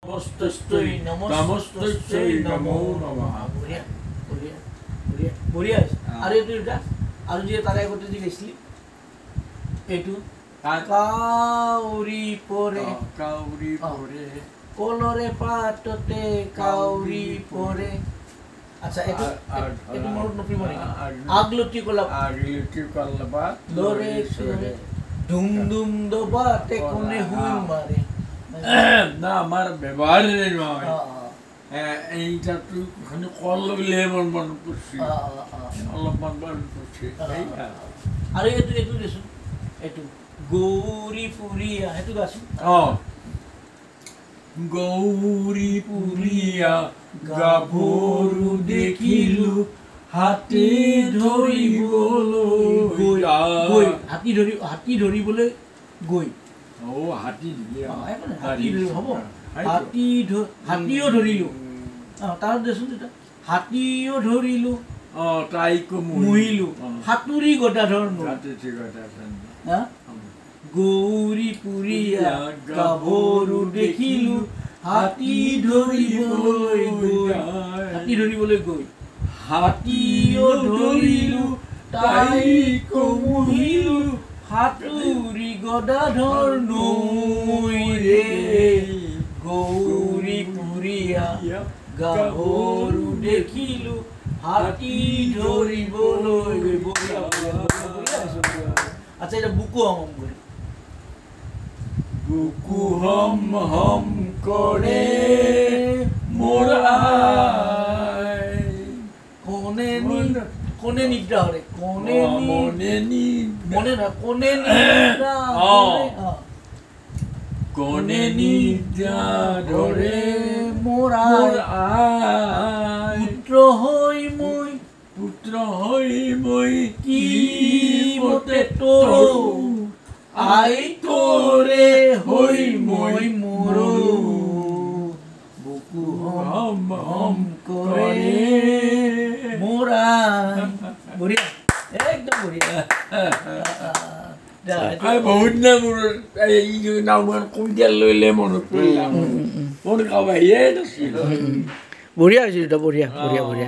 নমস্তস্যৈ নমস্তস্যৈ নমো নমঃ বঢ়িয়া বঢ়িয়া বঢ়িয়া বঢ়িয়া আৰু এইটো এটা আৰু যে তাৰে আগতে যে গাইছিলি এইটো কাউৰী পৰে কলৰে পাততে কাউৰী পৰে আচ্ছা এইটো মনত নপৰিব নেকি আগলতি কলাবা লৰে চৰে ধুম ধুম দবাতে কোনে হুই মাৰে না আমার ব্যবহারের নয় এইটা তুই ওখানে কল লাগলে মন করছি অলপমান মন করছি আৰু এইটো দেচোন এইটো গৌৰী পুৰীয়া সেইটো গাছো গৌৰী পুৰীয়া গাভৰু দেখিলো হাতে ধৰিবলৈ গৈ হাতী ধৰিবলৈ গৈ হাতী হ'ব হাতীও ধৰিলো তাৰ দেচোন এটা হাতীও ধৰিলো তাইকো মুহিলো সাঁতুৰি গদাধৰ গৌৰী পুৰীয়া গাভৰু দেখিলো হাতী ধৰিবলৈ গৈ হাতীও ধৰিলো তাইকো মুহিলো সাঁতুৰি গদাধৰ নৈ ৰে গৌৰী পুৰীয়া গাভৰু দেখিলো হাতী ধৰিবলৈ আচ্ছা এটা বুকু হম হম কৰে মোৰ আই কোনে নিদ্ৰা হৰে কোনে নিদ্ৰা ধৰে মোৰ আই পুত্ৰ হৈ মই কি মতে তৰো আই তোৰে হৈ মই মৰো বুকু হম হম কৰে মোৰ আই বঢ়িয়া একদম বঢ়িয়া বহুত দিনৰ মূৰত এই নামখন কবিতা লৈলে মনত পৰিলে মন খাব আহিয়ে বঢ়িয়া হৈছে বঢ়িয়া বঢ়িয়া বঢ়িয়া